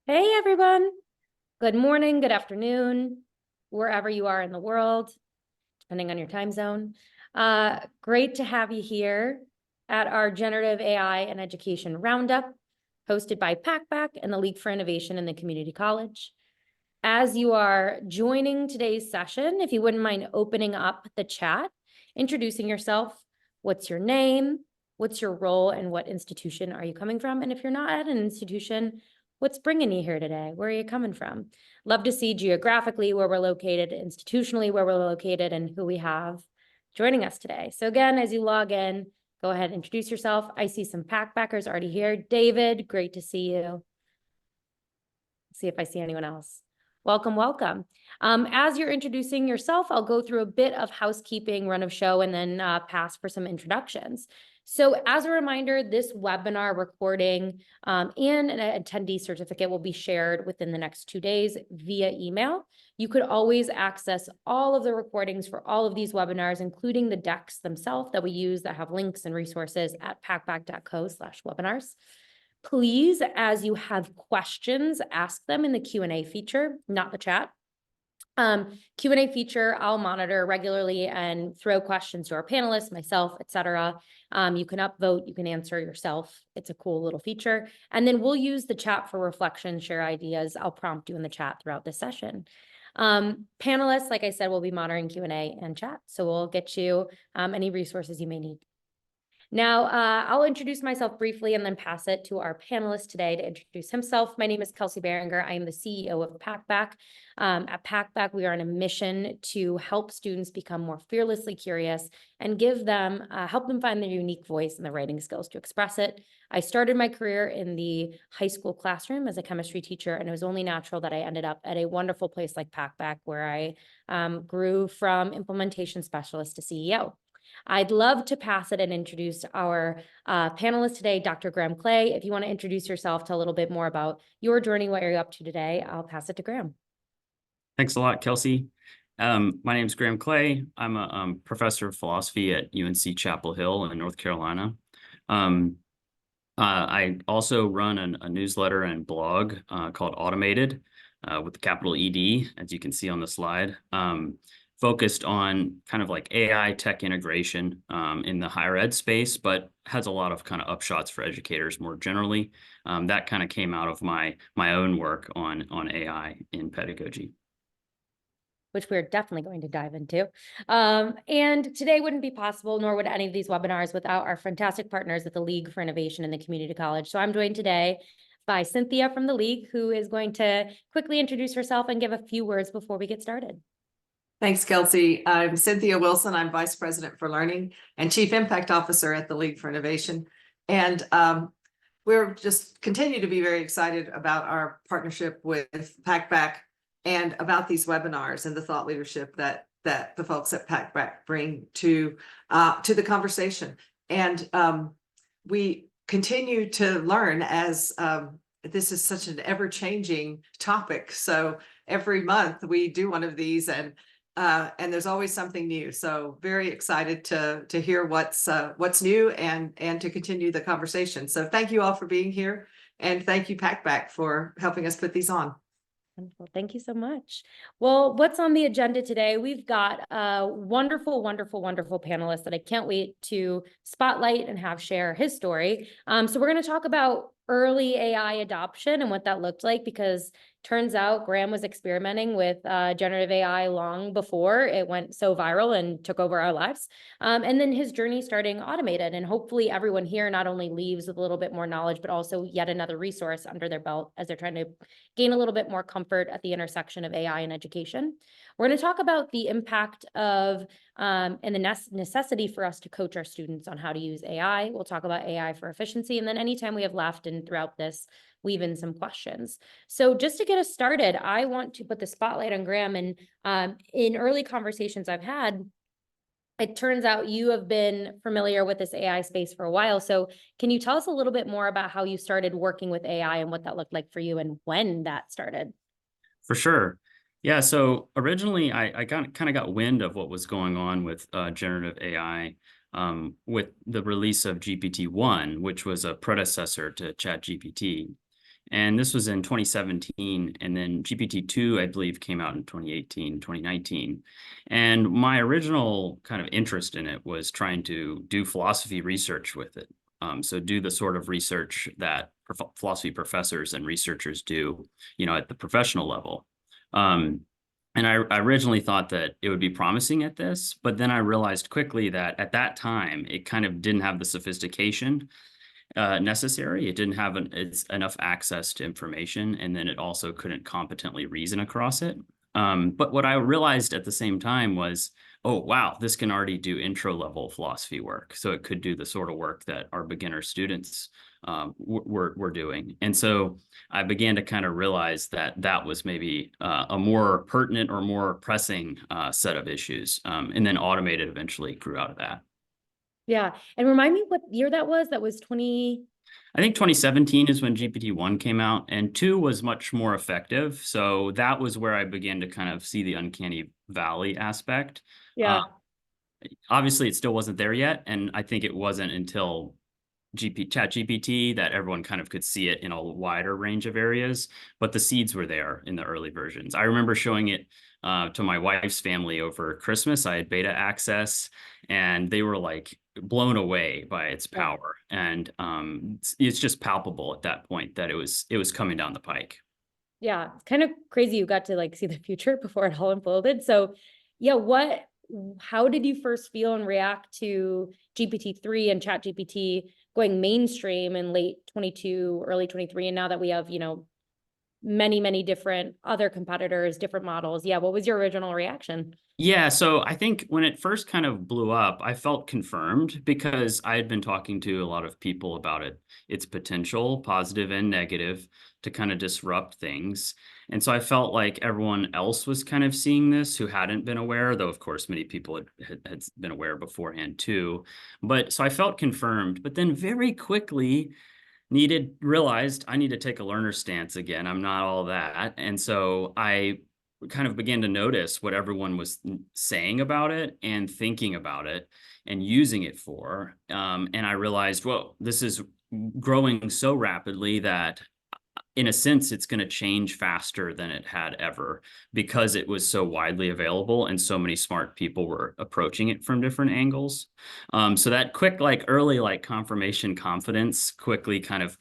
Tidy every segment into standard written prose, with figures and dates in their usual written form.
Hey everyone. Good morning, good afternoon, wherever you are in the world, depending on your time zone. Great to have you here at our Generative AI and Education Roundup, hosted by Packback and the League for Innovation in the Community College. As you are joining today's session, if you wouldn't mind opening up the chat, introducing yourself, what's your name, what's your role, and what institution are you coming from? And if you're not at an institution, what's bringing you here today? Where are you coming from? Love to see geographically where we're located, institutionally where we're located, and who we have joining us today. So again, as you log in, go ahead and introduce yourself. I see some Packbackers already here. David, great to see you. See if I see anyone else. Welcome, welcome. As you're introducing yourself, I'll go through a bit of housekeeping, run of show, and then pass for some introductions. So as a reminder, this webinar recording and an attendee certificate will be shared within the next 2 days via email. You could always access all of the recordings for all of these webinars, including the decks themselves that we use that have links and resources at packback.co/webinars. Please, as you have questions, ask them in the Q&A feature, not the chat. Q&A feature, I'll monitor regularly and throw questions to our panelists, myself, etc. You can upvote, you can answer yourself. It's a cool little feature. And then we'll use the chat for reflection, share ideas. I'll prompt you in the chat throughout this session. Panelists, like I said, will be monitoring Q&A and chat. So we'll get you any resources you may need. Now, I'll introduce myself briefly and then pass it to our panelist today to introduce himself. My name is Kelsey Berenger. I am the CEO of Packback. At Packback, we are on a mission to help students become more fearlessly curious and give them, help them find their unique voice and the writing skills to express it. I started my career in the high school classroom as a chemistry teacher, and it was only natural that I ended up at a wonderful place like Packback, where I grew from implementation specialist to CEO. I'd love to pass it and introduce our panelist today, Dr. Graham Clay. If you want to introduce yourself, tell a little bit more about your journey, what you're up to today, I'll pass it to Graham. Thanks a lot, Kelsey. My name is Graham Clay. I'm a professor of philosophy at UNC Chapel Hill in North Carolina. I also run a newsletter and blog called Automated with the capital ED, as you can see on the slide, focused on kind of like AI tech integration in the higher ed space, but has a lot of kind of upshots for educators more generally. That kind of came out of my own work on AI in pedagogy, Which we're definitely going to dive into. And today wouldn't be possible, nor would any of these webinars, without our fantastic partners at the League for Innovation in the Community College. So I'm joined today by Cynthia from the League, who is going to quickly introduce herself and give a few words before we get started. Thanks, Kelsey. I'm Cynthia Wilson. I'm Vice President for Learning and Chief Impact Officer at the League for Innovation. And we're just continue to be very excited about our partnership with Packback and about these webinars and the thought leadership that the folks at Packback bring to the conversation. And we continue to learn as this is such an ever-changing topic. So every month we do one of these, and there's always something new. So very excited to hear what's new and to continue the conversation. So thank you all for being here, and thank you Packback for helping us put these on. Wonderful. Thank you so much. Well, what's on the agenda today? We've got a wonderful, wonderful, wonderful panelist that I can't wait to spotlight and have share his story. So we're going to talk about early AI adoption and what that looked like, because turns out Graham was experimenting with generative AI long before it went so viral and took over our lives. And then his journey starting Automated, and hopefully everyone here not only leaves with a little bit more knowledge, but also yet another resource under their belt as they're trying to gain a little bit more comfort at the intersection of AI and education. We're going to talk about the impact of and the necessity for us to coach our students on how to use AI. We'll talk about AI for efficiency, and then anytime we have left and throughout this, weave in some questions. So just to get us started, I want to put the spotlight on Graham. And in early conversations I've had, it turns out you have been familiar with this AI space for a while. So can you tell us a little bit more about how you started working with AI and what that looked like for you and when that started? for sure. Yeah, so originally I kind of got wind of what was going on with generative AI with the release of GPT-1, which was a predecessor to ChatGPT. And this was in 2017. And then GPT-2, I believe, came out in 2018, 2019. And my original kind of interest in it was trying to do philosophy research with it. So do the sort of research that philosophy professors and researchers do, at the professional level. And I originally thought that it would be promising at this, but then I realized quickly that at that time, it kind of didn't have the sophistication necessary. It didn't have enough access to information, and then it also couldn't competently reason across it. But what I realized at the same time was, oh, wow, this can already do intro level philosophy work. So it could do the sort of work that our beginner students were doing. And so I began to kind of realize that that was maybe a more pertinent or more pressing set of issues. And then automated eventually grew out of that. Yeah. And remind me what year that was? That was 20. I think 2017 is when GPT-1 came out, and 2 was much more effective. So that was where I began to kind of see the uncanny valley aspect. Yeah. Obviously, it still wasn't there yet. And I think it wasn't until ChatGPT that everyone kind of could see it in a wider range of areas, but the seeds were there in the early versions. I remember showing it to my wife's family over Christmas. I had beta access, and they were like blown away by its power. And it's just palpable at that point that it was coming down the pike. Yeah, it's kind of crazy you got to like see the future before it all unfolded. So yeah, how did you first feel and react to GPT-3 and ChatGPT going mainstream in late 22, early 23, and now that we have, many, many different other competitors, different models. Yeah, what was your original reaction? Yeah, so I think when it first kind of blew up, I felt confirmed because I had been talking to a lot of people about its potential, positive and negative, to kind of disrupt things. And so I felt like everyone else was kind of seeing this who hadn't been aware, though, of course, many people had been aware beforehand too. But so I felt confirmed, but then very quickly realized I need to take a learner stance again. I'm not all that. And so I kind of began to notice what everyone was saying about it and thinking about it and using it for. And I realized, whoa, this is growing so rapidly that in a sense, it's going to change faster than it had ever because it was so widely available and so many smart people were approaching it from different angles. So that quick, early, confirmation confidence quickly kind of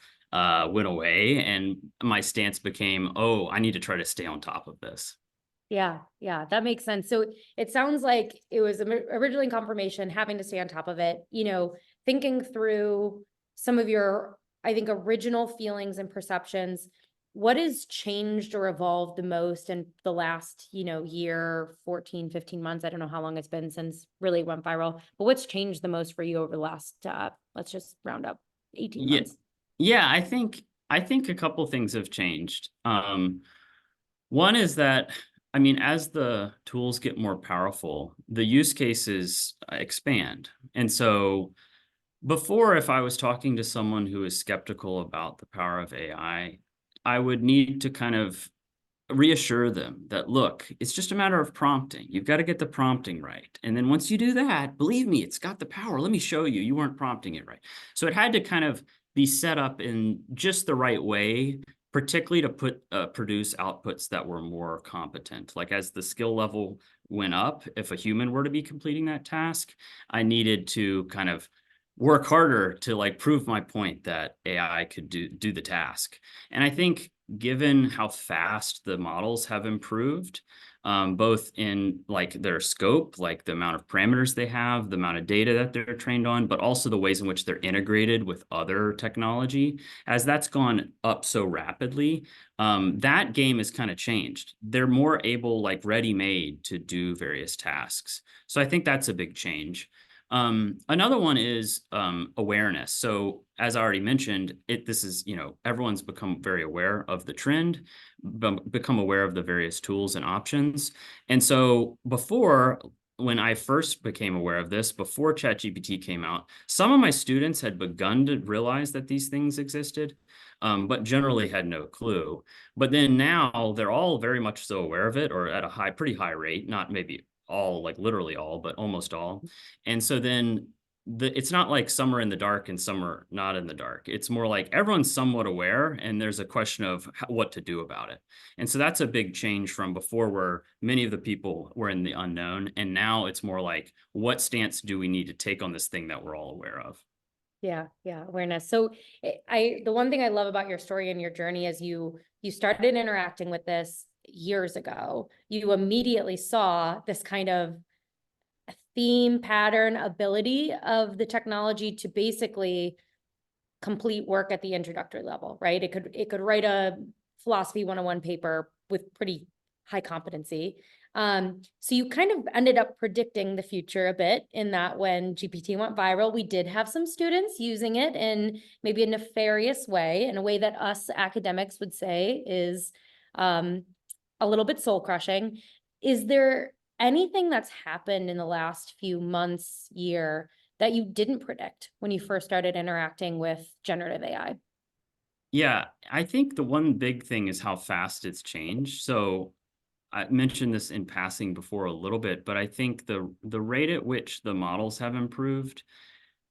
went away. And my stance became, oh, I need to try to stay on top of this. Yeah, that makes sense. So it sounds like it was originally confirmation, having to stay on top of it, thinking through some of your, I think, original feelings and perceptions. What has changed or evolved the most in the last, year, 14, 15 months? I don't know how long it's been since really it went viral, but what's changed the most for you over the last, let's just round up 18 months? Yeah, I think a couple things have changed. One is that, as the tools get more powerful, the use cases expand. And so before, if I was talking to someone who is skeptical about the power of AI, I would need to kind of reassure them that, look, it's just a matter of prompting. You've got to get the prompting right. And then once you do that, believe me, it's got the power. Let me show you. You weren't prompting it right. So it had to kind of be set up in just the right way, particularly to produce outputs that were more competent. Like as the skill level went up, if a human were to be completing that task, I needed to kind of work harder to prove my point that AI could do the task. And I think given how fast the models have improved, both in their scope, the amount of parameters they have, the amount of data that they're trained on, but also the ways in which they're integrated with other technology, as that's gone up so rapidly, that game has kind of changed. They're more able, ready-made to do various tasks. So I think that's a big change. Another one is awareness. So as I already mentioned, this is, everyone's become very aware of the trend, become aware of the various tools and options. And so before, when I first became aware of this, before ChatGPT came out, some of my students had begun to realize that these things existed, but generally had no clue. But then now they're all very much so aware of it, or at a pretty high rate, not maybe all, literally all, but almost all. And so then it's not like some are in the dark and some are not in the dark. It's more like everyone's somewhat aware, and there's a question of what to do about it. And so that's a big change from before, where many of the people were in the unknown. And now it's more like, what stance do we need to take on this thing that we're all aware of? Yeah, yeah, awareness. So the one thing I love about your story and your journey is you started interacting with this years ago. You immediately saw this kind of theme, pattern, ability of the technology to basically complete work at the introductory level, right? It could write a philosophy 101 paper with pretty high competency. So you kind of ended up predicting the future a bit, in that when GPT went viral, we did have some students using it in maybe a nefarious way, in a way that us academics would say is a little bit soul crushing. Is there anything that's happened in the last few months, year, that you didn't predict when you first started interacting with generative AI? Yeah, I think the one big thing is how fast it's changed. So I mentioned this in passing before a little bit, but I think the rate at which the models have improved,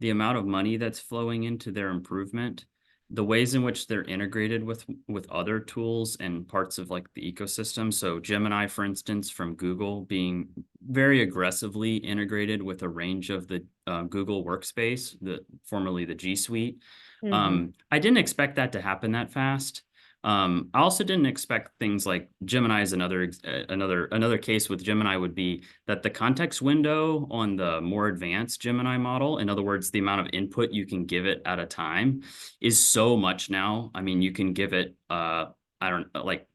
the amount of money that's flowing into their improvement, the ways in which they're integrated with other tools and parts of like the ecosystem. So Gemini, for instance, from Google, being very aggressively integrated with a range of the Google Workspace, formerly the G Suite. I didn't expect that to happen that fast. I also didn't expect things like Gemini is another case with Gemini would be that the context window on the more advanced Gemini model, in other words, the amount of input you can give it at a time, is so much now. I mean, you can give it like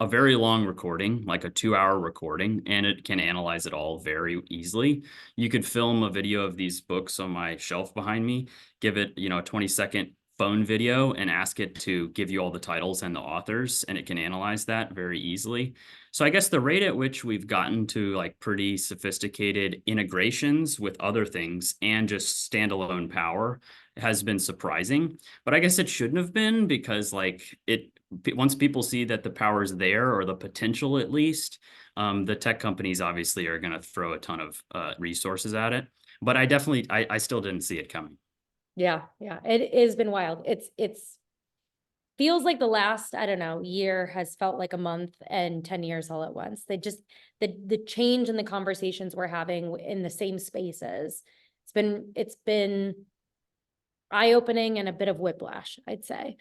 a very long recording, like a 2-hour recording, and it can analyze it all very easily. You could film a video of these books on my shelf behind me, give it, a 20-second phone video and ask it to give you all the titles and the authors, and it can analyze that very easily. So I guess the rate at which we've gotten to like pretty sophisticated integrations with other things and just standalone power has been surprising. But I guess it shouldn't have been, because once people see that the power is there, or the potential at least, the tech companies obviously are going to throw a ton of resources at it. But I still didn't see it coming. Yeah, yeah, it has been wild. It's feels like the last, I don't know, year has felt like a month and 10 years all at once. The change in the conversations we're having in the same spaces, it's been eye-opening and a bit of whiplash, I'd say.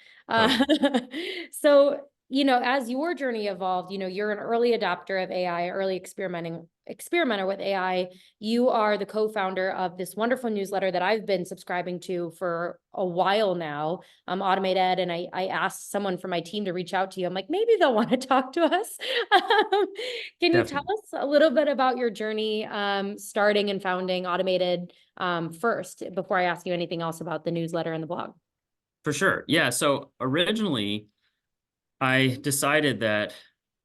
So, as your journey evolved, you're an early adopter of AI, early experimenter with AI. You are the co-founder of this wonderful newsletter that I've been subscribing to for a while now, Automated. And I asked someone from my team to reach out to you. I'm like, maybe they'll want to talk to us. Can you tell us a little bit about your journey, starting and founding Automated, first, before I ask you anything else about the newsletter and the blog? For sure. Yeah. So originally, I decided that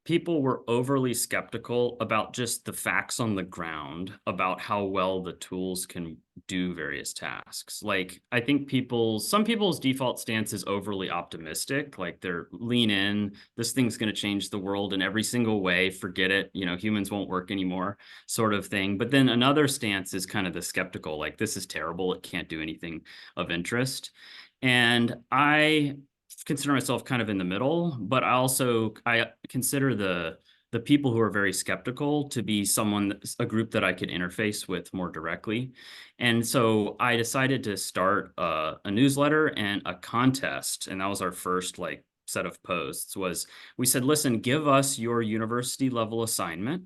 people were overly skeptical about just the facts on the ground about how well the tools can do various tasks. Like, I think some people's default stance is overly optimistic, like they're lean in, this thing's going to change the world in every single way, forget it, humans won't work anymore, sort of thing. But then another stance is kind of the skeptical, like, this is terrible, it can't do anything of interest. And I consider myself kind of in the middle, but I consider the people who are very skeptical to be a group that I could interface with more directly. And so I decided to start a newsletter and a contest. And that was our first set of posts. We said, listen, give us your university level assignment,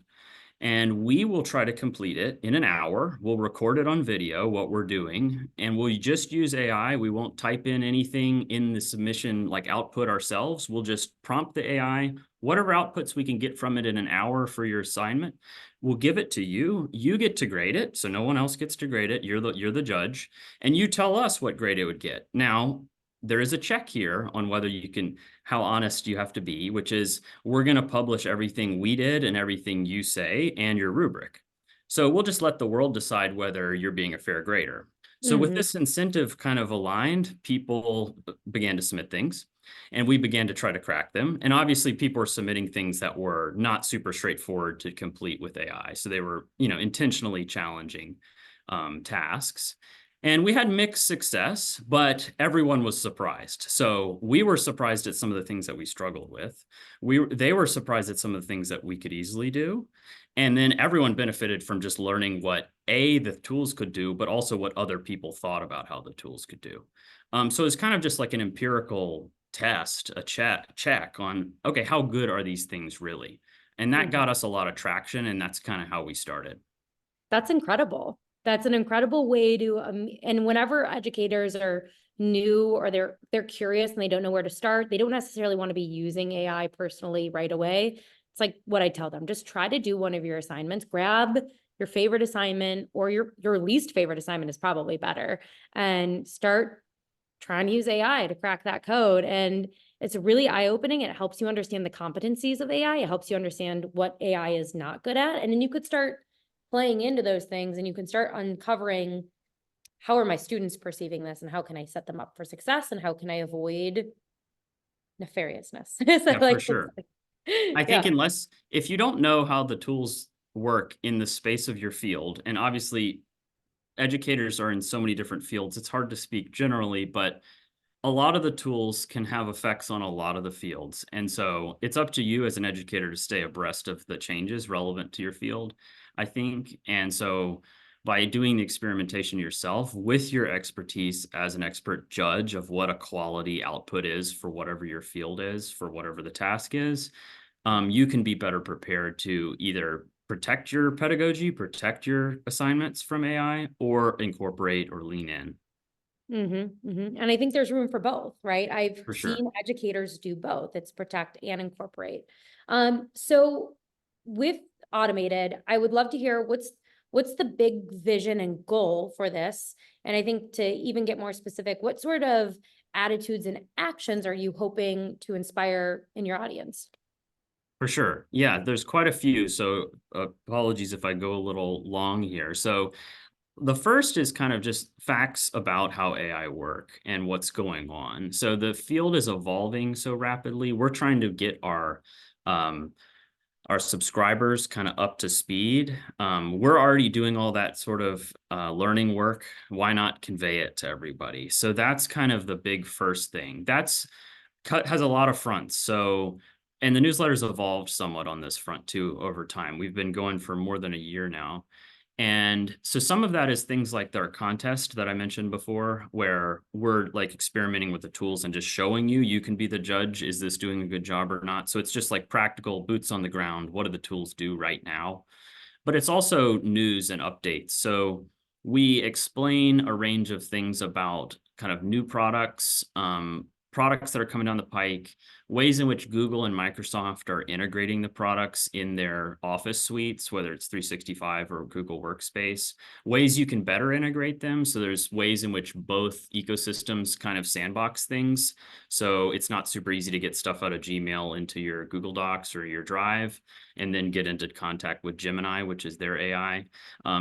and we will try to complete it in an hour. We'll record it on video, what we're doing, and we'll just use AI. We won't type in anything in the submission, like output ourselves. We'll just prompt the AI, whatever outputs we can get from it in an hour for your assignment. We'll give it to you. You get to grade it, so no one else gets to grade it. You're the judge, and you tell us what grade it would get. Now, there is a check here on how honest you have to be, which is, we're going to publish everything we did and everything you say and your rubric. So we'll just let the world decide whether you're being a fair grader. So with this incentive kind of aligned, people began to submit things, and we began to try to crack them. And obviously people were submitting things that were not super straightforward to complete with AI. So they were, intentionally challenging tasks. And we had mixed success, but everyone was surprised. So we were surprised at some of the things that we struggled with. They were surprised at some of the things that we could easily do. And then everyone benefited from just learning what the tools could do, but also what other people thought about how the tools could do. So it's kind of just like an empirical test, a check on, okay, how good are these things really? And that got us a lot of traction, and that's kind of how we started. That's incredible. That's an incredible way to, and whenever educators are new or they're curious and they don't know where to start, they don't necessarily want to be using AI personally right away. It's like what I tell them, just try to do one of your assignments, grab your favorite assignment, or your least favorite assignment is probably better, and start trying to use AI to crack that code. And it's really eye-opening. It helps you understand the competencies of AI. It helps you understand what AI is not good at. And then you could start playing into those things, and you can start uncovering, how are my students perceiving this, and how can I set them up for success, and how can I avoid nefariousness? So Yeah, like, for sure. I yeah. think if you don't know how the tools work in the space of your field, and obviously educators are in so many different fields, it's hard to speak generally, but a lot of the tools can have effects on a lot of the fields. And so it's up to you as an educator to stay abreast of the changes relevant to your field, I think. And so by doing the experimentation yourself with your expertise as an expert judge of what a quality output is for whatever your field is, for whatever the task is, you can be better prepared to either protect your pedagogy, protect your assignments from AI, or incorporate or lean in. And I think there's room for both, right? I've For sure. seen educators do both. It's protect and incorporate. So with automated, I would love to hear what's the big vision and goal for this? And I think to even get more specific, what sort of attitudes and actions are you hoping to inspire in your audience? For sure. Yeah, there's quite a few. So apologies if I go a little long here. So the first is kind of just facts about how AI work and what's going on. So the field is evolving so rapidly. We're trying to get our subscribers kind of up to speed. We're already doing all that sort of learning work. Why not convey it to everybody? So that's kind of the big first thing. Has a lot of fronts. So, and the newsletter's evolved somewhat on this front too over time. We've been going for more than a year now. And so some of that is things like our contest that I mentioned before, where we're like experimenting with the tools and just showing you can be the judge. Is this doing a good job or not? So it's just like practical boots on the ground. What do the tools do right now? But it's also news and updates. So we explain a range of things about kind of new products, products that are coming down the pike, ways in which Google and Microsoft are integrating the products in their Office suites, whether it's 365 or Google Workspace, ways you can better integrate them. So there's ways in which both ecosystems kind of sandbox things. So it's not super easy to get stuff out of Gmail into your Google Docs or your Drive, and then get into contact with Gemini, which is their AI.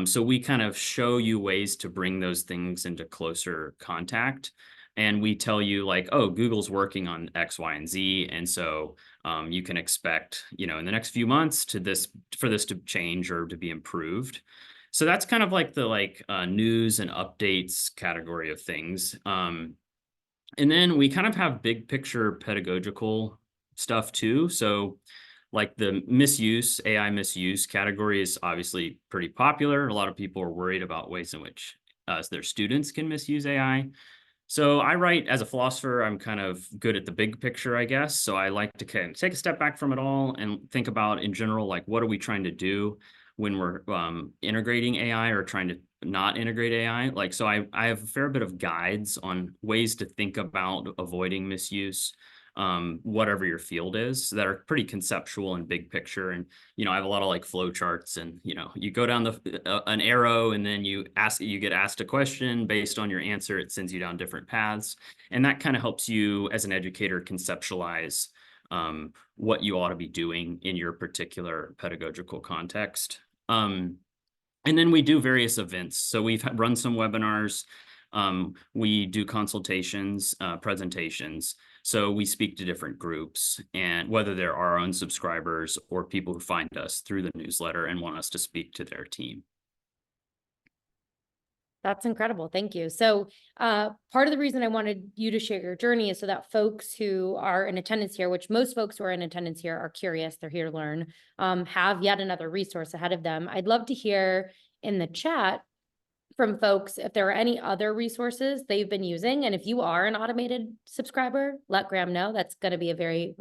So we kind of show you ways to bring those things into closer contact. And we tell you like, oh, Google's working on X, Y, and Z. And so you can expect, in the next few months for this to change or to be improved. So that's kind of like the news and updates category of things. And then we kind of have big picture pedagogical stuff too. So like the AI misuse category is obviously pretty popular. A lot of people are worried about ways in which their students can misuse AI. So I write as a philosopher, I'm kind of good at the big picture, I guess. So I like to kind of take a step back from it all and think about in general, like what are we trying to do when we're integrating AI or trying to not integrate AI? Like, so I have a fair bit of guides on ways to think about avoiding misuse, whatever your field is, that are pretty conceptual and big picture. And, I have a lot of like flow charts, and, you go down an arrow, and then you get asked a question. Based on your answer, it sends you down different paths. And that kind of helps you as an educator conceptualize what you ought to be doing in your particular pedagogical context. And then we do various events. So we've run some webinars. We do consultations, presentations. So we speak to different groups, and whether they're our own subscribers or people who find us through the newsletter and want us to speak to their team. That's incredible. Thank you. So part of the reason I wanted you to share your journey is so that folks who are in attendance here, which most folks who are in attendance here are curious, they're here to learn, have yet another resource ahead of them. I'd love to hear in the chat from folks if there are any other resources they've been using. And if you are an automated subscriber, let Graham know. That's going to be a very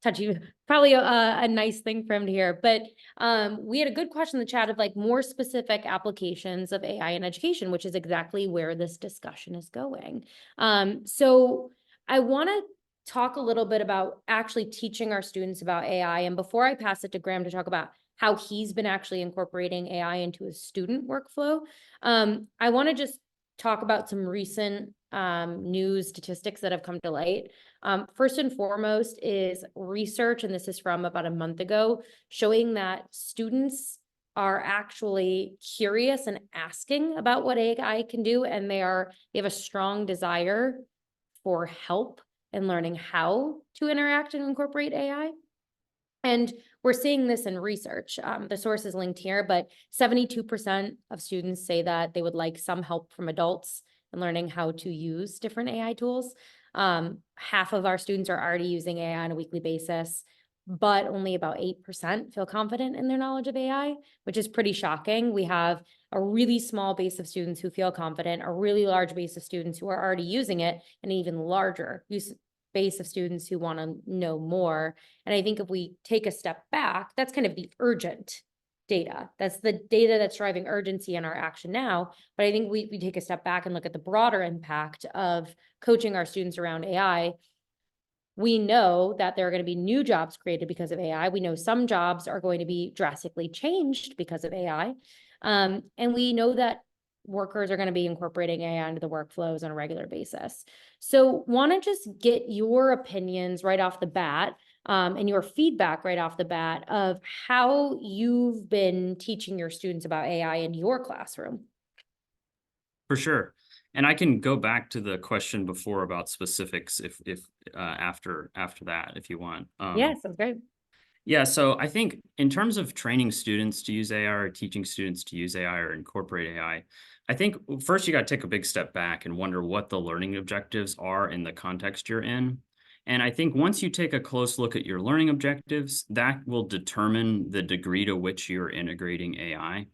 touchy, probably a nice thing for him to hear. But we had a good question in the chat of more specific applications of AI in education, which is exactly where this discussion is going. So I want to talk a little bit about actually teaching our students about AI. And before I pass it to Graham to talk about how he's been actually incorporating AI into his student workflow, I want to just talk about some recent news statistics that have come to light. First and foremost is research, and this is from about a month ago, showing that students are actually curious and asking about what AI can do, and they have a strong desire for help in learning how to interact and incorporate AI. And we're seeing this in research. The source is linked here, but 72% of students say that they would like some help from adults in learning how to use different AI tools. Half of our students are already using AI on a weekly basis, but only about 8% feel confident in their knowledge of AI, which is pretty shocking. We have a really small base of students who feel confident, a really large base of students who are already using it, and an even larger base of students who want to know more. And I think if we take a step back, that's kind of the urgent data. That's the data that's driving urgency in our action now. But I think we take a step back and look at the broader impact of coaching our students around AI. We know that there are going to be new jobs created because of AI. We know some jobs are going to be drastically changed because of AI. And we know that workers are going to be incorporating AI into the workflows on a regular basis. So want to just get your opinions right off the bat, and your feedback right off the bat of how you've been teaching your students about AI in your classroom. For sure. And I can go back to the question before about specifics if after that, if you want. Yeah, sounds great. Yeah, so I think in terms of training students to use AI or teaching students to use AI or incorporate AI, I think first you got to take a big step back and wonder what the learning objectives are in the context you're in. And I think once you take a close look at your learning objectives, that will determine the degree to which you're integrating AI.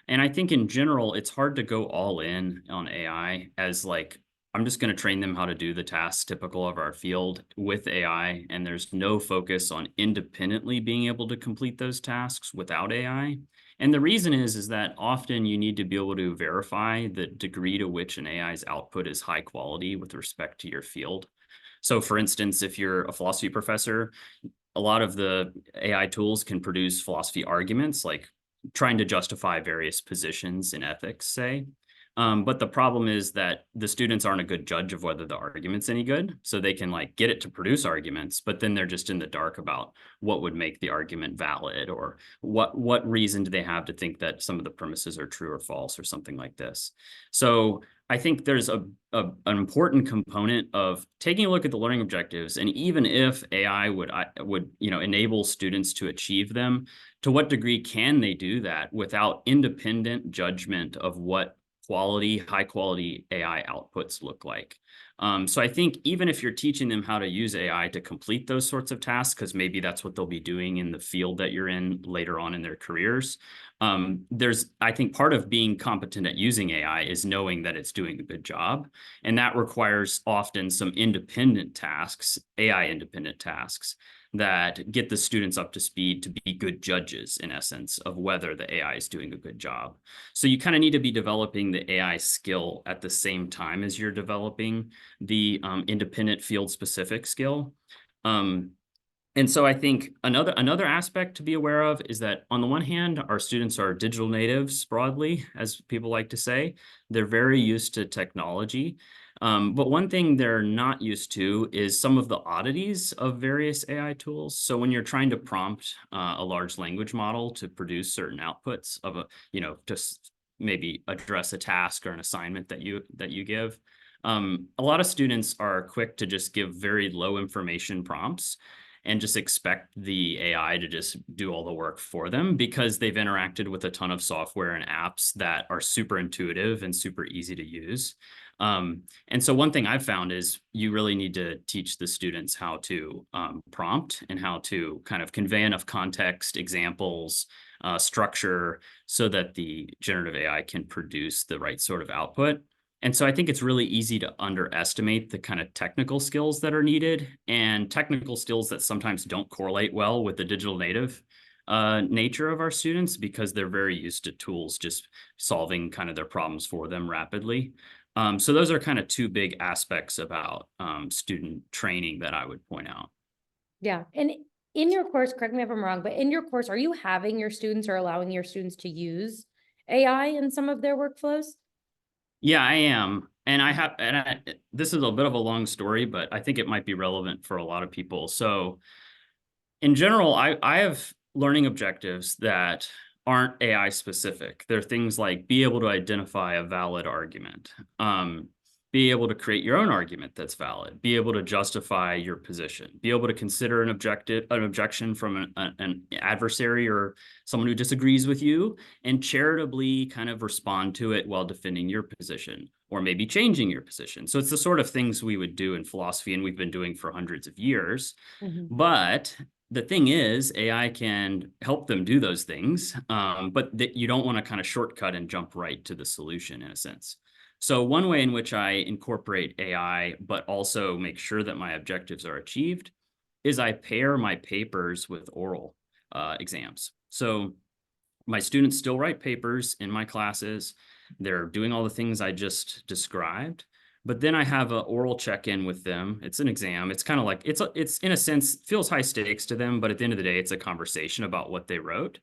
And I think in general, it's hard to go all in on AI as I'm just going to train them how to do the tasks typical of our field with AI. And there's no focus on independently being able to complete those tasks without AI. And the reason is that often you need to be able to verify the degree to which an AI's output is high quality with respect to your field. So for instance, if you're a philosophy professor, a lot of the AI tools can produce philosophy arguments, like trying to justify various positions in ethics, say. But the problem is that the students aren't a good judge of whether the argument's any good. So they can get it to produce arguments, but then they're just in the dark about what would make the argument valid, or what reason do they have to think that some of the premises are true or false or something like this. So I think there's an important component of taking a look at the learning objectives, and even if AI would enable students to achieve them, to what degree can they do that without independent judgment of what high quality AI outputs look like? So I think even if you're teaching them how to use AI to complete those sorts of tasks, because maybe that's what they'll be doing in the field that you're in later on in their careers, I think part of being competent at using AI is knowing that it's doing a good job. And that requires often some independent tasks, AI independent tasks, that get the students up to speed to be good judges, in essence, of whether the AI is doing a good job. So you kind of need to be developing the AI skill at the same time as you're developing the independent field-specific skill. And so I think another aspect to be aware of is that on the one hand, our students are digital natives broadly, as people like to say. They're very used to technology. But one thing they're not used to is some of the oddities of various AI tools. So when you're trying to prompt a large language model to produce certain outputs of just maybe address a task or an assignment that you give, a lot of students are quick to just give very low information prompts. and just expect the AI to just do all the work for them because they've interacted with a ton of software and apps that are super intuitive and super easy to use. And so one thing I've found is you really need to teach the students how to prompt and how to kind of convey enough context, examples, structure, so that the generative AI can produce the right sort of output. And so I think it's really easy to underestimate the kind of technical skills that are needed and technical skills that sometimes don't correlate well with the digital native nature of our students because they're very used to tools just solving kind of their problems for them rapidly. So those are kind of two big aspects about student training that I would point out. Yeah. And in your course, correct me if I'm wrong, but in your course, are you having your students or allowing your students to use AI in some of their workflows? Yeah, I am. And this is a bit of a long story, but I think it might be relevant for a lot of people. So in general, I have learning objectives that aren't AI specific. They're things like be able to identify a valid argument, be able to create your own argument that's valid, be able to justify your position, be able to consider an objection from an adversary or someone who disagrees with you, and charitably kind of respond to it while defending your position or maybe changing your position. So it's the sort of things we would do in philosophy and we've been doing for hundreds of years. But the thing is, AI can help them do those things, but you don't want to kind of shortcut and jump right to the solution in a sense. So one way in which I incorporate AI, but also make sure that my objectives are achieved, is I pair my papers with oral exams. So my students still write papers in my classes. They're doing all the things I just described. But then I have an oral check-in with them. It's an exam. It's kind of like, it's in a sense, feels high stakes to them, but at the end of the day, it's a conversation about what they wrote.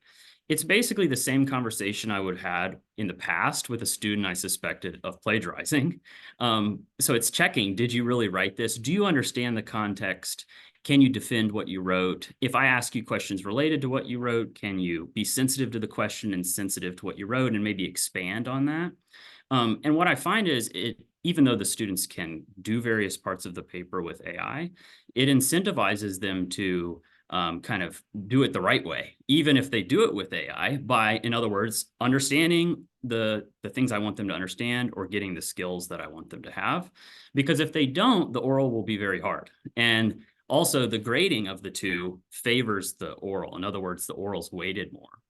It's basically the same conversation I would have had in the past with a student I suspected of plagiarizing. So it's checking, did you really write this? Do you understand the context? Can you defend what you wrote? If I ask you questions related to what you wrote, can you be sensitive to the question and sensitive to what you wrote and maybe expand on that? And what I find is even though the students can do various parts of the paper with AI, it incentivizes them to kind of do it the right way, even if they do it with AI by, in other words, understanding the things I want them to understand or getting the skills that I want them to have. Because if they don't, the oral will be very hard. And also the grading of the two favors the oral. In other words, the oral's weighted more.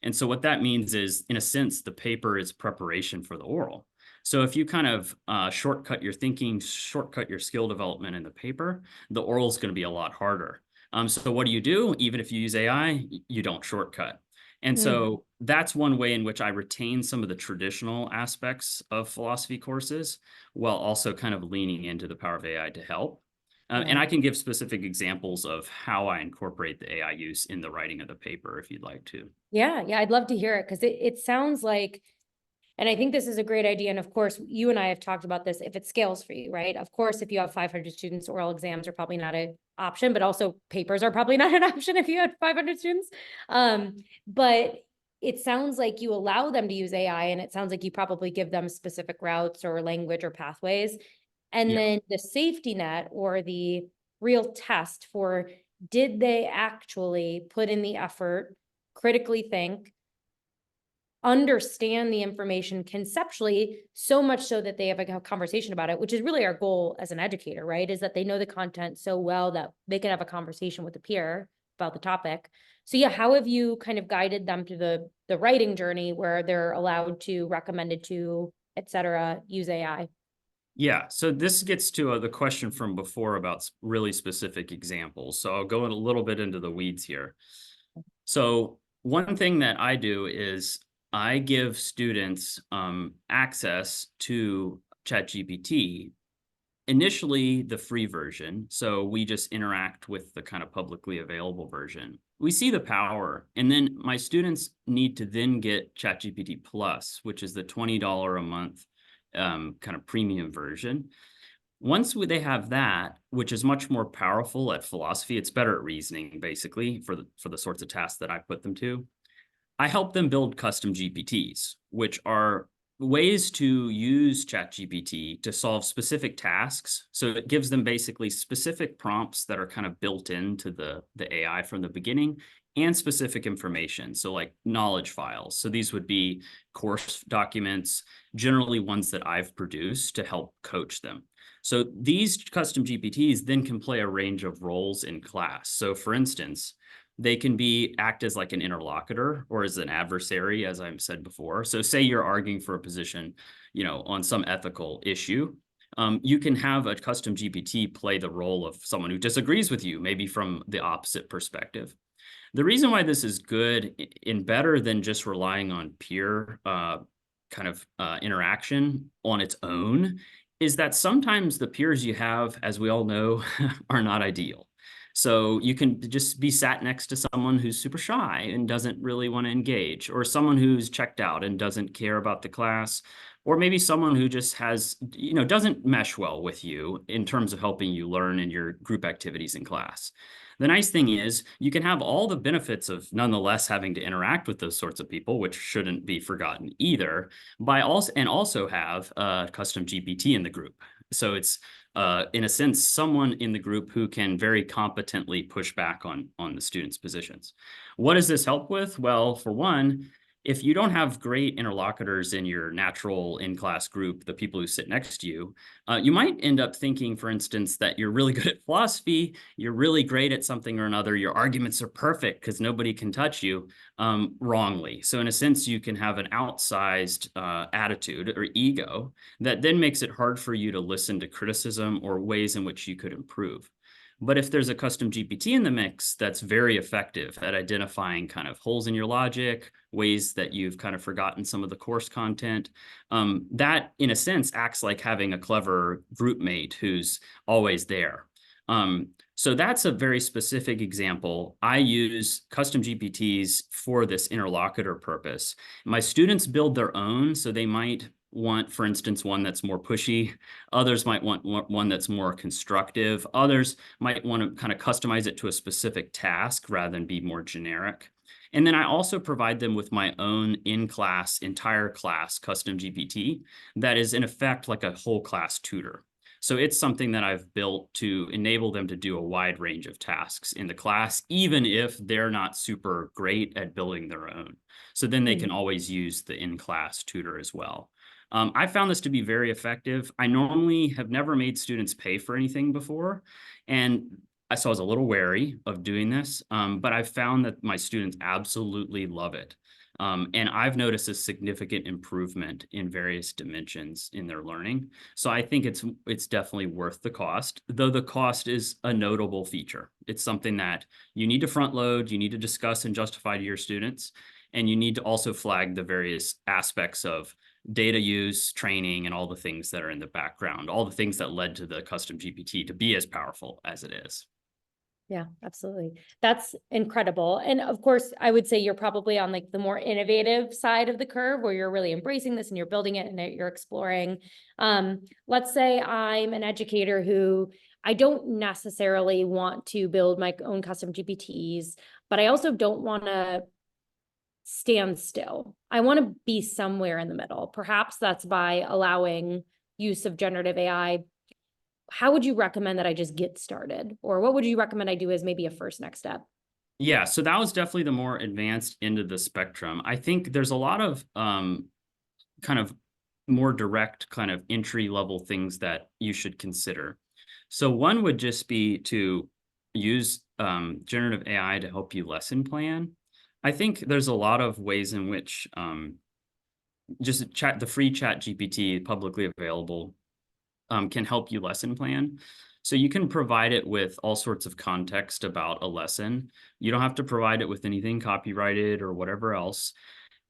And so what that means is, in a sense, the paper is preparation for the oral. So if you kind of shortcut your thinking, shortcut your skill development in the paper, the oral is going to be a lot harder. So what do? Even if you use AI, you don't shortcut. And so that's one way in which I retain some of the traditional aspects of philosophy courses while also kind of leaning into the power of AI to help. And I can give specific examples of how I incorporate the AI use in the writing of the paper if you'd like to. Yeah, I'd love to hear it because it sounds like, and I think this is a great idea. And of course, you and I have talked about this if it scales for you, right? Of course, if you have 500 students, oral exams are probably not an option, but also papers are probably not an option if you had 500 students. But it sounds like you allow them to use AI, and it sounds like you probably give them specific routes or language or pathways. And then the safety net or the real test for, did they actually put in the effort, critically think, understand the information conceptually, so much so that they have a conversation about it, which is really our goal as an educator, right? Is that they know the content so well that they can have a conversation with a peer about the topic. So yeah, how have you kind of guided them through the writing journey where they're allowed to, recommended to, et cetera, use AI? Yeah, so this gets to the question from before about really specific examples. So I'll go a little bit into the weeds here. So one thing that I do is I give students access to ChatGPT, initially the free version. So we just interact with the kind of publicly available version. We see the power, and then my students need to then get ChatGPT Plus, which is the $20 a month kind of premium version. Once they have that, which is much more powerful at philosophy, it's better at reasoning, basically, for the sorts of tasks that I put them to. I help them build custom GPTs, which are ways to use ChatGPT to solve specific tasks. So it gives them basically specific prompts that are kind of built into the AI from the beginning, and specific information. So like knowledge files. So these would be course documents, generally ones that I've produced to help coach them. So these custom GPTs then can play a range of roles in class. So for instance, they can act as like an interlocutor or as an adversary, as I've said before. So say you're arguing for a position, on some ethical issue. You can have a custom GPT play the role of someone who disagrees with you, maybe from the opposite perspective. The reason why this is good and better than just relying on peer interaction on its own is that sometimes the peers you have, as we all know, are not ideal. So you can just be sat next to someone who's super shy and doesn't really want to engage, or someone who's checked out and doesn't care about the class, or maybe someone who just doesn't mesh well with you in terms of helping you learn in your group activities in class. The nice thing is you can have all the benefits of nonetheless having to interact with those sorts of people, which shouldn't be forgotten either, also have a custom GPT in the group. So it's in a sense, someone in the group who can very competently push back on the students' positions. What does this help with? Well, for one, if you don't have great interlocutors in your natural in-class group, the people who sit next to you, you might end up thinking, for instance, that you're really good at philosophy, you're really great at something or another, your arguments are perfect because nobody can touch you, wrongly. So in a sense, you can have an outsized attitude or ego that then makes it hard for you to listen to criticism or ways in which you could improve. But if there's a custom GPT in the mix that's very effective at identifying kind of holes in your logic, ways that you've kind of forgotten some of the course content, that in a sense acts like having a clever group mate who's always there. So that's a very specific example. I use custom GPTs for this interlocutor purpose. My students build their own, so they might want, for instance, one that's more pushy. Others might want one that's more constructive. Others might want to kind of customize it to a specific task rather than be more generic. And then I also provide them with my own in-class, entire class custom GPT that is in effect like a whole class tutor. So it's something that I've built to enable them to do a wide range of tasks in the class, even if they're not super great at building their own. So then they can always use the in-class tutor as well. I found this to be very effective. I normally have never made students pay for anything before, and so I was a little wary of doing this, but I've found that my students absolutely love it. And I've noticed a significant improvement in various dimensions in their learning. So I think it's definitely worth the cost, though the cost is a notable feature. It's something that you need to front load, you need to discuss and justify to your students, and you need to also flag the various aspects of data use, training, and all the things that are in the background, all the things that led to the custom GPT to be as powerful as it is. Yeah, absolutely. That's incredible. And of course, I would say you're probably on like the more innovative side of the curve where you're really embracing this and you're building it and you're exploring. Let's say I'm an educator who I don't necessarily want to build my own custom GPTs, but I also don't want to stand still. I want to be somewhere in the middle. Perhaps that's by allowing use of generative AI. How would you recommend that I just get started? Or what would you recommend I do as maybe a first next step? Yeah, so that was definitely the more advanced end of the spectrum. I think there's a lot of kind of more direct kind of entry level things that you should consider. So one would just be to use generative AI to help you lesson plan. I think there's a lot of ways in which just the free chat GPT publicly available can help you lesson plan. So you can provide it with all sorts of context about a lesson. You don't have to provide it with anything copyrighted or whatever else.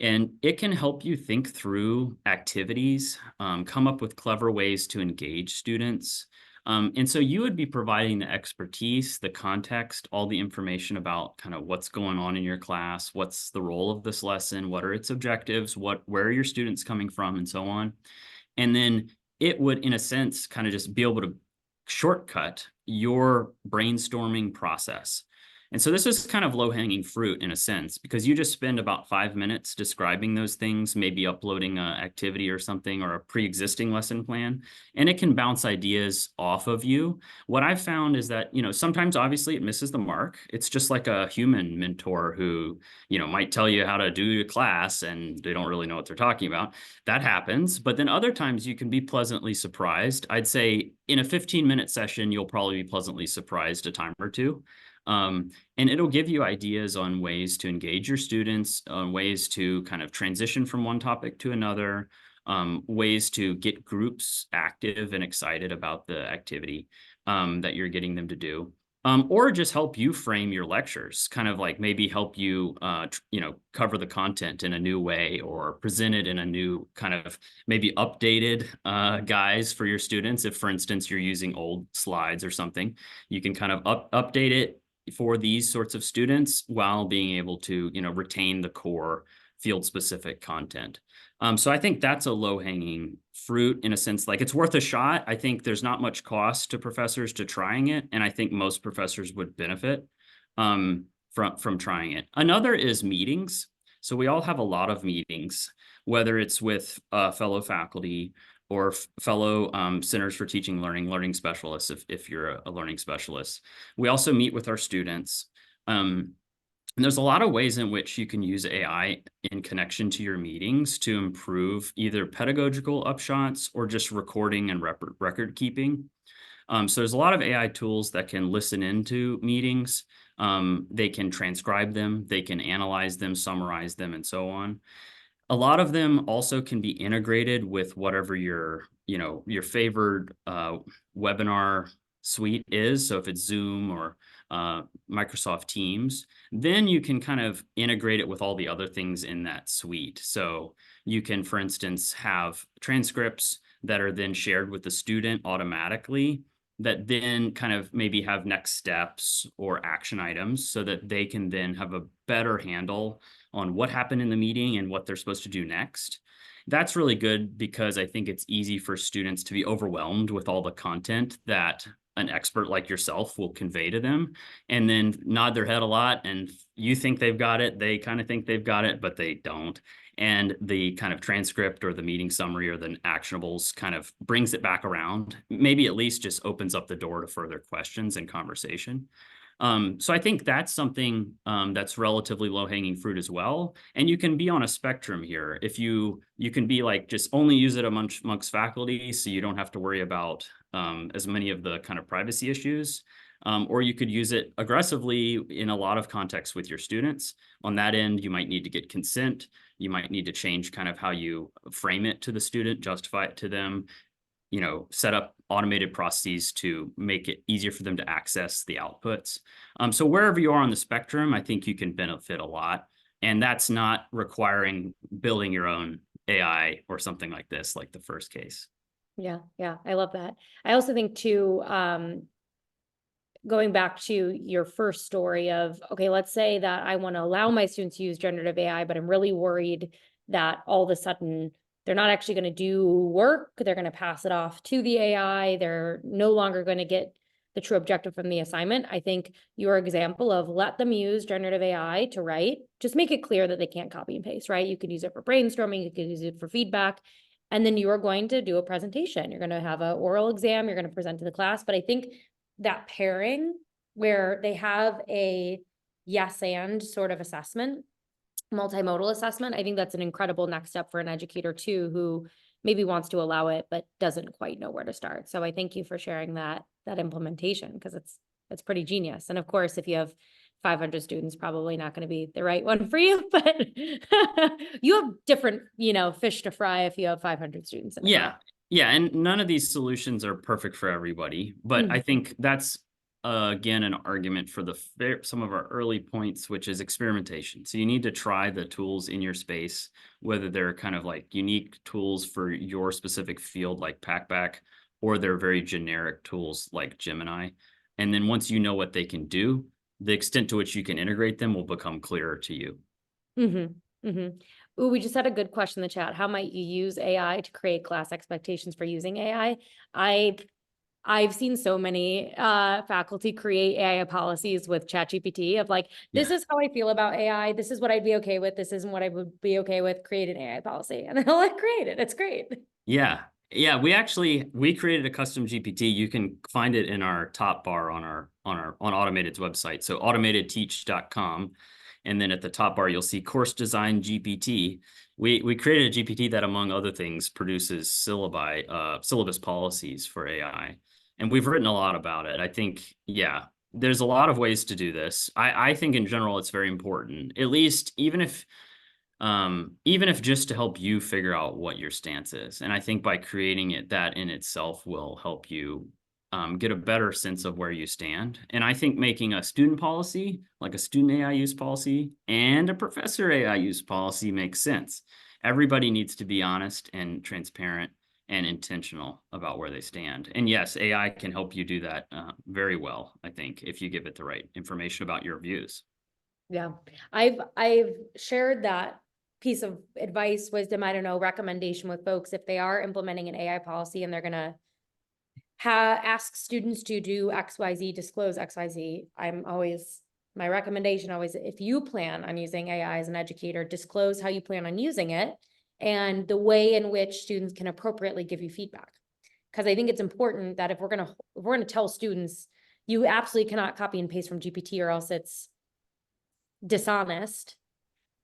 And it can help you think through activities, come up with clever ways to engage students. And so you would be providing the expertise, the context, all the information about kind of what's going on in your class, what's the role of this lesson, what are its objectives, where are your students coming from, and so on. And then it would, in a sense, kind of just be able to shortcut your brainstorming process. And so this is kind of low-hanging fruit in a sense, because you just spend about 5 minutes describing those things, maybe uploading an activity or something or a pre-existing lesson plan, and it can bounce ideas off of you. What I've found is that, sometimes obviously it misses the mark. It's just like a human mentor who, might tell you how to do a class and they don't really know what they're talking about. That happens. But then other times you can be pleasantly surprised. I'd say in a 15-minute session, you'll probably be pleasantly surprised a time or two. And it'll give you ideas on ways to engage your students, on ways to kind of transition from one topic to another, ways to get groups active and excited about the activity that you're getting them to do. Or just help you frame your lectures, kind of like maybe help you, cover the content in a new way or present it in a new kind of maybe updated guise for your students. If, for instance, you're using old slides or something, you can kind of update it for these sorts of students while being able to, retain the core field-specific content. So I think that's a low-hanging fruit in a sense, like it's worth a shot. I think there's not much cost to professors to trying it, and I think most professors would benefit from trying it. Another is meetings. So we all have a lot of meetings, whether it's with fellow faculty or fellow Centers for Teaching Learning specialists, if you're a learning specialist. We also meet with our students. And there's a lot of ways in which you can use AI in connection to your meetings to improve either pedagogical upshots or just recording and record keeping. So there's a lot of AI tools that can listen into meetings. They can transcribe them, they can analyze them, summarize them, and so on. A lot of them also can be integrated with whatever your favored webinar suite is. So if it's Zoom or Microsoft Teams, then you can kind of integrate it with all the other things in that suite. So you can, for instance, have transcripts that are then shared with the student automatically, that then kind of maybe have next steps or action items so that they can then have a better handle on what happened in the meeting and what they're supposed to do next. That's really good because I think it's easy for students to be overwhelmed with all the content that an expert like yourself will convey to them, and then nod their head a lot, and you think they've got it, they kind of think they've got it, but they don't. And the kind of transcript or the meeting summary or the actionables kind of brings it back around, maybe at least just opens up the door to further questions and conversation. So I think that's something that's relatively low-hanging fruit as well. And you can be on a spectrum here. If you can be like, just only use it amongst faculty, so you don't have to worry about as many of the kind of privacy issues. Or you could use it aggressively in a lot of contexts with your students. On that end, you might need to get consent. You might need to change kind of how you frame it to the student, justify it to them, set up automated processes to make it easier for them to access the outputs. So wherever you are on the spectrum, I think you can benefit a lot. And that's not requiring building your own AI or something like this, like the first case. Yeah, I love that. I also think too, going back to your first story of, okay, let's say that I want to allow my students to use generative AI, but I'm really worried that all of a sudden they're not actually going to do work. They're going to pass it off to the AI. They're no longer going to get the true objective from the assignment. I think your example of let them use generative AI to write, just make it clear that they can't copy and paste, right? You could use it for brainstorming, you could use it for feedback, and then you're going to do a presentation. You're going to have an oral exam, you're going to present to the class. But I think that pairing where they have a yes and sort of assessment, multimodal assessment, I think that's an incredible next step for an educator too, who maybe wants to allow it, but doesn't quite know where to start. So I thank you for sharing that implementation, because it's pretty genius. And of course, if you have 500 students, probably not going to be the right one for you, but you have different, fish to fry if you have 500 students. Yeah. Yeah. And none of these solutions are perfect for everybody, but I think that's, again, an argument for some of our early points, which is experimentation. So you need to try the tools in your space, whether they're kind of like unique tools for your specific field, like Packback, or they're very generic tools like Gemini. And then once you know what they can do, the extent to which you can integrate them will become clearer to you. Ooh, we just had a good question in the chat. How might you use AI to create class expectations for using AI? I've seen so many faculty create AI policies with ChatGPT of like, this is how I feel about AI. This is what I'd be okay with. This isn't what I would be okay with. Create an AI policy. And they'll like create it. It's great. Yeah. Yeah, we created a custom GPT. You can find it in our top bar on Automated's website. So automatedteach.com. And then at the top bar, you'll see course design GPT. We created a GPT that, among other things, produces syllabus policies for AI. And we've written a lot about it. I think, yeah, there's a lot of ways to do this. I think in general, it's very important, at least even if just to help you figure out what your stance is. And I think by creating it, that in itself will help you get a better sense of where you stand. And I think making a student policy, like a student AI use policy, and a professor AI use policy makes sense. Everybody needs to be honest and transparent and intentional about where they stand. And yes, AI can help you do that very well, I think, if you give it the right information about your views. Yeah, I've shared that piece of advice, wisdom, I don't know, recommendation with folks if they are implementing an AI policy and they're gonna ask students to do XYZ, disclose XYZ. My recommendation always, if you plan on using AI as an educator, disclose how you plan on using it and the way in which students can appropriately give you feedback. Because I think it's important that if we're gonna tell students, you absolutely cannot copy and paste from GPT or else it's dishonest.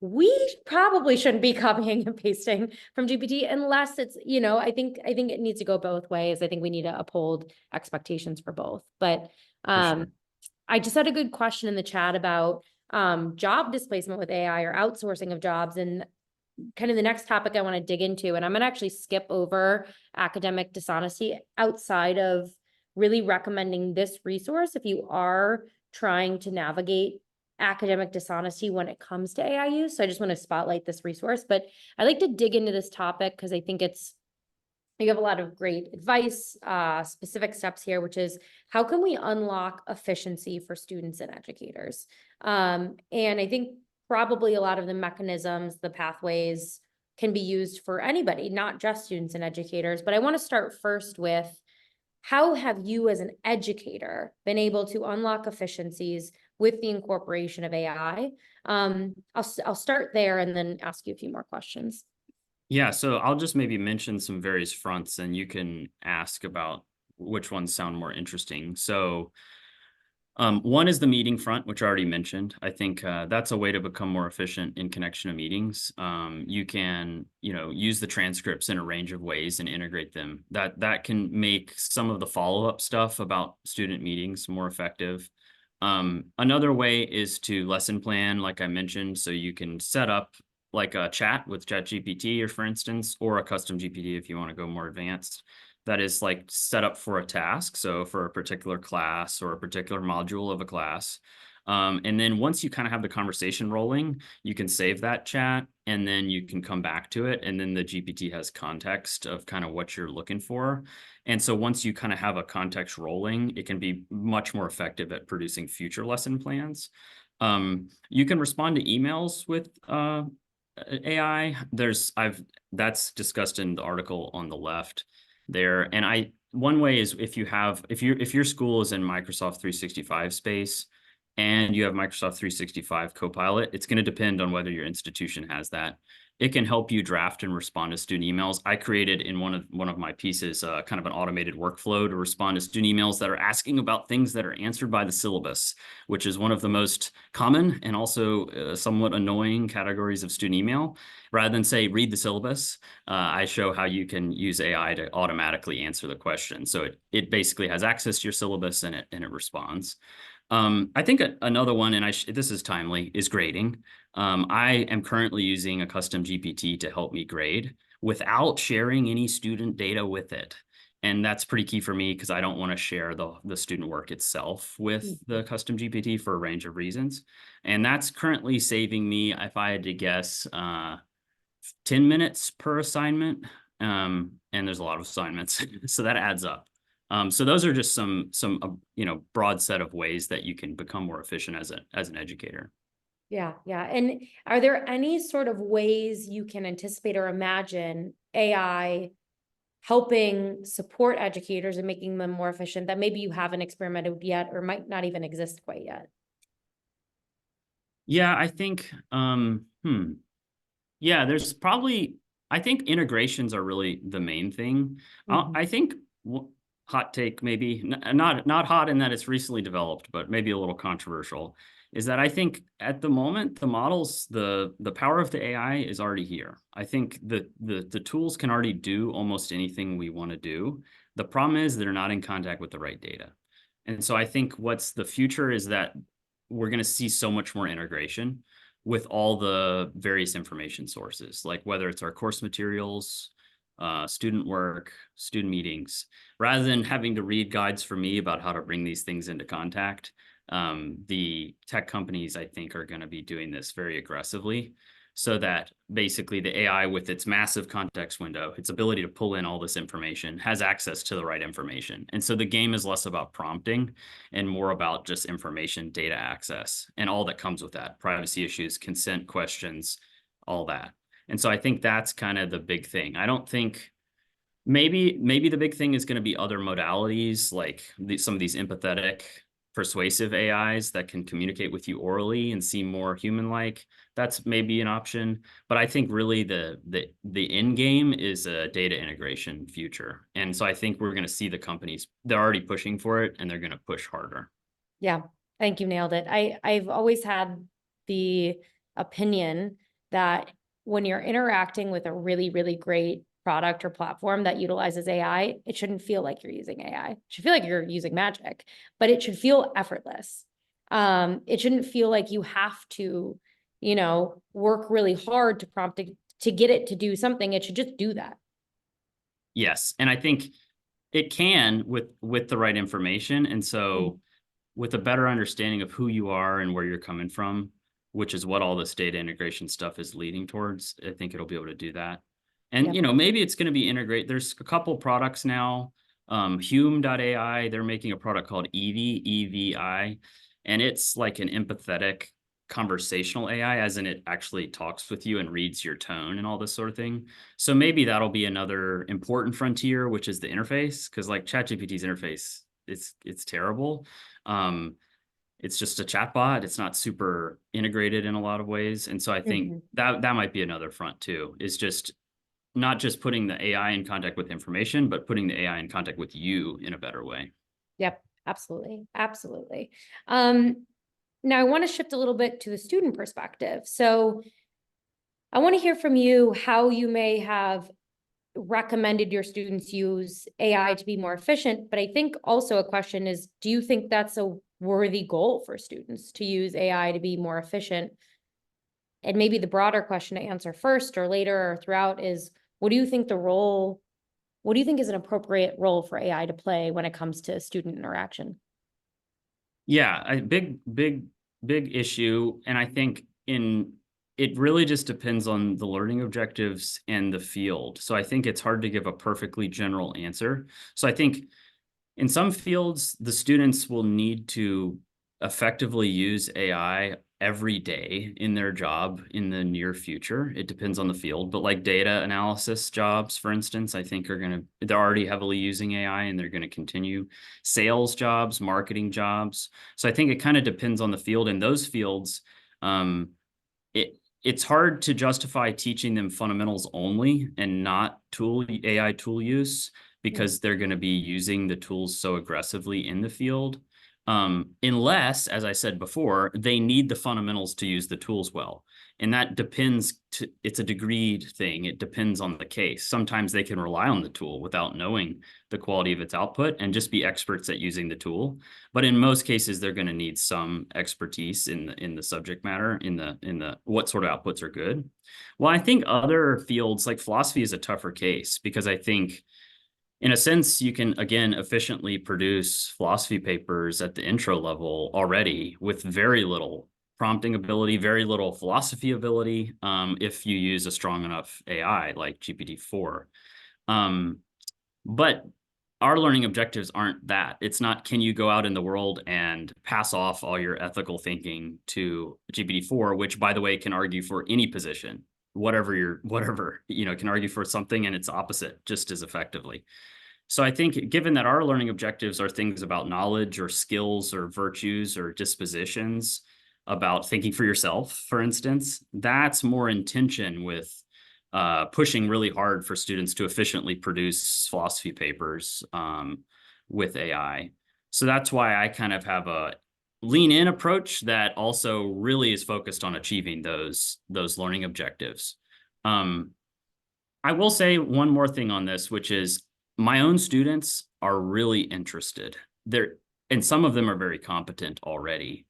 We probably shouldn't be copying and pasting from GPT unless it's, I think it needs to go both ways. I think we need to uphold expectations for both. But Sure. I just had a good question in the chat about job displacement with AI or outsourcing of jobs. And kind of the next topic I want to dig into, and I'm going to actually skip over academic dishonesty outside of really recommending this resource if you are trying to navigate academic dishonesty when it comes to AI use. So I just want to spotlight this resource, but I like to dig into this topic because I think you have a lot of great advice, specific steps here, which is how can we unlock efficiency for students and educators? And I think probably a lot of the mechanisms, the pathways can be used for anybody, not just students and educators. But I want to start first with how have you as an educator been able to unlock efficiencies with the incorporation of AI? I'll start there and then ask you a few more questions. Yeah, so I'll just maybe mention some various fronts and you can ask about which ones sound more interesting. So one is the meeting front, which I already mentioned. I think that's a way to become more efficient in connection to meetings. You can, use the transcripts in a range of ways and integrate them. That can make some of the follow-up stuff about student meetings more effective. Another way is to lesson plan, like I mentioned, so you can set up like a chat with ChatGPT, or for instance, or a custom GPT if you want to go more advanced. That is like set up for a task, so for a particular class or a particular module of a class. And then once you kind of have the conversation rolling, you can save that chat and then you can come back to it. And then the GPT has context of kind of what you're looking for. And so once you kind of have a context rolling, it can be much more effective at producing future lesson plans. You can respond to emails with AI. That's discussed in the article on the left there. And one way is if your school is in Microsoft 365 space and you have Microsoft 365 Copilot, it's going to depend on whether your institution has that. It can help you draft and respond to student emails. I created in one of my pieces kind of an automated workflow to respond to student emails that are asking about things that are answered by the syllabus, which is one of the most common and also somewhat annoying categories of student email. Rather than say, read the syllabus, I show how you can use AI to automatically answer the question. So it basically has access to your syllabus and it responds. I think another one, and this is timely, is grading. I am currently using a custom GPT to help me grade without sharing any student data with it. And that's pretty key for me because I don't want to share the student work itself with the custom GPT for a range of reasons. And that's currently saving me, if I had to guess, 10 minutes per assignment. And there's a lot of assignments, so that adds up. So those are just some broad set of ways that you can become more efficient as an educator. Yeah. And are there any sort of ways you can anticipate or imagine AI helping support educators and making them more efficient that maybe you haven't experimented with yet or might not even exist quite yet? Yeah, I think, yeah, there's probably, I think integrations are really the main thing. I think hot take, maybe not hot in that it's recently developed, but maybe a little controversial, is that I think at the moment the models, the power of the AI is already here. I think the tools can already do almost anything we want to do. The problem is they're not in contact with the right data. And so I think what's the future is that we're going to see so much more integration with all the various information sources, like whether it's our course materials, student work, student meetings, rather than having to read guides for me about how to bring these things into contact. The tech companies, I think, are going to be doing this very aggressively, so that basically the AI, with its massive context window, its ability to pull in all this information, has access to the right information. And so the game is less about prompting and more about just information, data access, and all that comes with that: privacy issues, consent questions, all that. And so I think that's kind of the big thing. I don't think, maybe the big thing is going to be other modalities, like some of these empathetic, persuasive AIs that can communicate with you orally and seem more human-like. That's maybe an option. But I think really the end game is a data integration future. And so I think we're going to see the companies, they're already pushing for it, and they're going to push harder. Yeah, I think you nailed it. I've always had the opinion that when you're interacting with a really, really great product or platform that utilizes AI, it shouldn't feel like you're using AI. It should feel like you're using magic, but it should feel effortless. It shouldn't feel like you have to, work really hard to prompt it to get it to do something. It should just do that. Yes, and I think it can with the right information. And so with a better understanding of who you are and where you're coming from, which is what all this data integration stuff is leading towards, I think it'll be able to do that. And, maybe it's going to be integrate. There's a couple products now, Hume.ai, they're making a product called Evie, EVI, and it's like an empathetic conversational AI, as in it actually talks with you and reads your tone and all this sort of thing. So maybe that'll be another important frontier, which is the interface, because like ChatGPT's interface, it's terrible. It's just a chatbot. It's not super integrated in a lot of ways. And so I think that might be another front too, is just not just putting the AI in contact with information, but putting the AI in contact with you in a better way. Yep, absolutely. Absolutely. Now I want to shift a little bit to the student perspective. So I want to hear from you how you may have recommended your students use AI to be more efficient. But I think also a question is, do you think that's a worthy goal for students to use AI to be more efficient? And maybe the broader question to answer first or later or throughout is, what do you think is an appropriate role for AI to play when it comes to student interaction? Yeah, a big issue. And I think it really just depends on the learning objectives and the field. So I think it's hard to give a perfectly general answer. So I think in some fields, the students will need to effectively use AI every day in their job in the near future. It depends on the field, but like data analysis jobs, for instance, I think they're already heavily using AI, and they're going to continue. Sales jobs, marketing jobs. So I think it kind of depends on the field. In those fields, it's hard to justify teaching them fundamentals only and not AI tool use, because they're going to be using the tools so aggressively in the field. Unless, as I said before, they need the fundamentals to use the tools well. And that depends, it's a degreed thing. It depends on the case. Sometimes they can rely on the tool without knowing the quality of its output and just be experts at using the tool. But in most cases, they're going to need some expertise in the subject matter, in the what sort of outputs are good. Well, I think other fields like philosophy is a tougher case, because I think in a sense, you can, again, efficiently produce philosophy papers at the intro level already with very little prompting ability, very little philosophy ability, if you use a strong enough AI like GPT-4. But our learning objectives aren't that. It's not, can you go out in the world and pass off all your ethical thinking to GPT-4, which, by the way, can argue for any position. whatever, can argue for something and its opposite just as effectively. So I think given that our learning objectives are things about knowledge or skills or virtues or dispositions, about thinking for yourself, for instance, that's more in tension with pushing really hard for students to efficiently produce philosophy papers with AI. So that's why I kind of have a lean in approach that also really is focused on achieving those learning objectives. I will say one more thing on this, which is my own students are really interested. And some of them are very competent already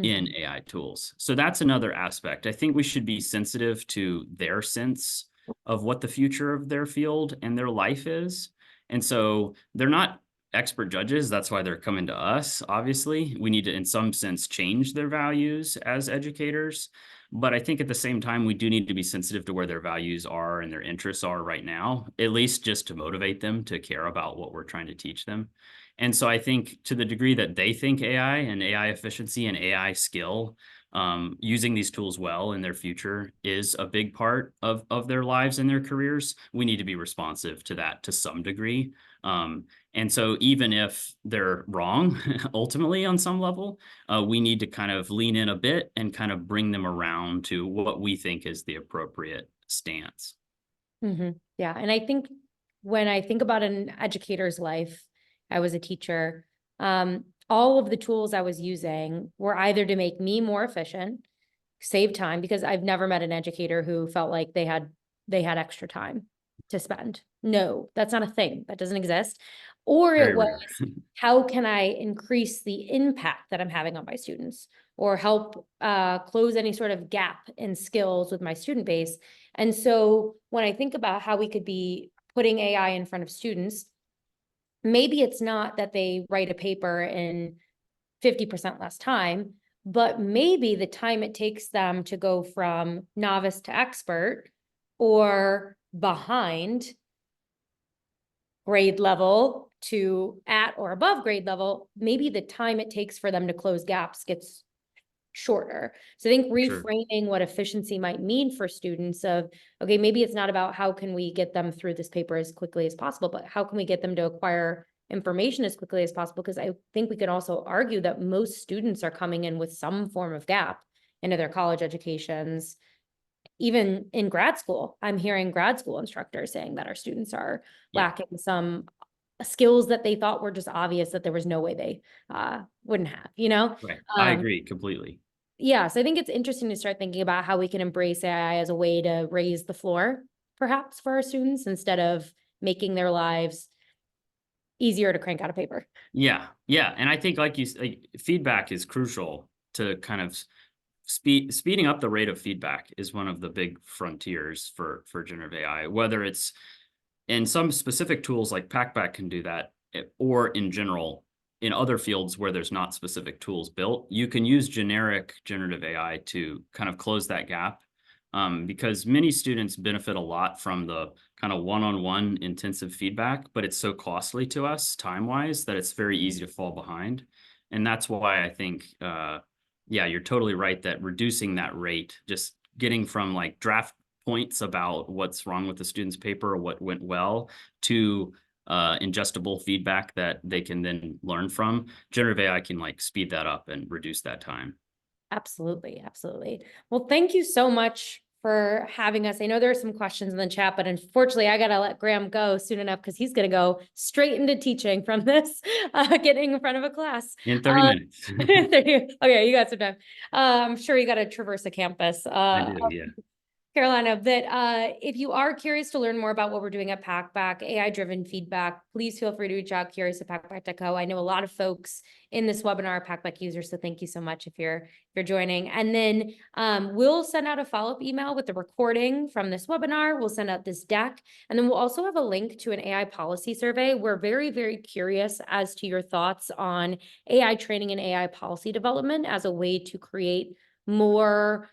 in AI tools. So that's another aspect. I think we should be sensitive to their sense of what the future of their field and their life is. And so they're not expert judges. That's why they're coming to us. Obviously, we need to, in some sense, change their values as educators. But I think at the same time, we do need to be sensitive to where their values are and their interests are right now, at least just to motivate them to care about what we're trying to teach them. And so I think to the degree that they think AI and AI efficiency and AI skill, using these tools well in their future is a big part of their lives and their careers, we need to be responsive to that to some degree. And so even if they're wrong, ultimately on some level, we need to kind of lean in a bit and kind of bring them around to what we think is the appropriate stance. Yeah. And I think when I think about an educator's life, I was a teacher, all of the tools I was using were either to make me more efficient, save time, because I've never met an educator who felt like they had extra time to spend. No, that's not a thing. That doesn't exist. Or Very it was, rare. how can I increase the impact that I'm having on my students, or help close any sort of gap in skills with my student base? And so when I think about how we could be putting AI in front of students, maybe it's not that they write a paper in 50% less time, but maybe the time it takes them to go from novice to expert or behind grade level to at or above grade level, maybe the time it takes for them to close gaps gets shorter. So I think reframing what efficiency might mean for students of, okay, maybe it's not about how can we get them through this paper as quickly as possible, but how can we get them to acquire information as quickly as possible? Because I think we could also argue that most students are coming in with some form of gap into their college educations. Even in grad school, I'm hearing grad school instructors saying that our students are lacking some skills that they thought were just obvious that there was no way they wouldn't have, Right. I agree completely. Yeah, so I think it's interesting to start thinking about how we can embrace AI as a way to raise the floor, perhaps, for our students instead of making their lives easier to crank out a paper. Yeah. And I think, like you say, feedback is crucial to kind of speeding up the rate of feedback is one of the big frontiers for generative AI, whether it's in some specific tools like Packback can do that, or in general, in other fields where there's not specific tools built, you can use generic generative AI to kind of close that gap. Because many students benefit a lot from the kind of one-on-one intensive feedback, but it's so costly to us time-wise that it's very easy to fall behind. And that's why I think, you're totally right that reducing that rate, just getting from like draft points about what's wrong with the student's paper or what went well to ingestible feedback that they can then learn from, generative AI can like speed that up and reduce that time. Absolutely. Absolutely. Well, thank you so much for having us. I know there are some questions in the chat, but unfortunately I got to let Graham go soon enough because he's going to go straight into teaching from this, getting in front of a class. In 30 minutes. 30, okay, you got some time. I'm sure you got to traverse a campus. I do, yeah. Carolina, that if you are curious to learn more about what we're doing at Packback, AI-driven feedback, please feel free to reach out, curious@packback.co. I know a lot of folks in this webinar are Packback users, so thank you so much if you're joining. And then we'll send out a follow-up email with the recording from this webinar. We'll send out this deck, and then we'll also have a link to an AI policy survey. We're very, very curious as to your thoughts on AI training and AI policy development as a way to create more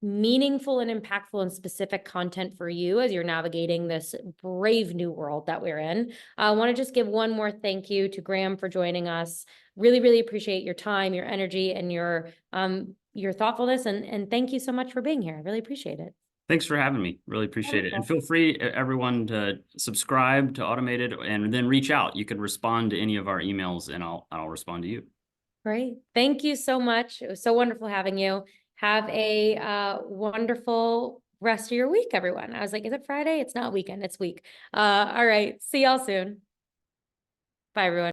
meaningful and impactful and specific content for you as you're navigating this brave new world that we're in. I want to just give one more thank you to Graham for joining us. Really, really appreciate your time, your energy, and your thoughtfulness. And thank you so much for being here. I really appreciate it. Thanks for having me. Really appreciate it. And feel free, everyone, to subscribe to Automated and then reach out. You can respond to any of our emails and I'll respond to you. Great. Thank you so much. It was so wonderful having you. Have a wonderful rest of your week, everyone. I was like, is it Friday? It's not weekend, it's week. All right. See y'all soon. Bye, everyone.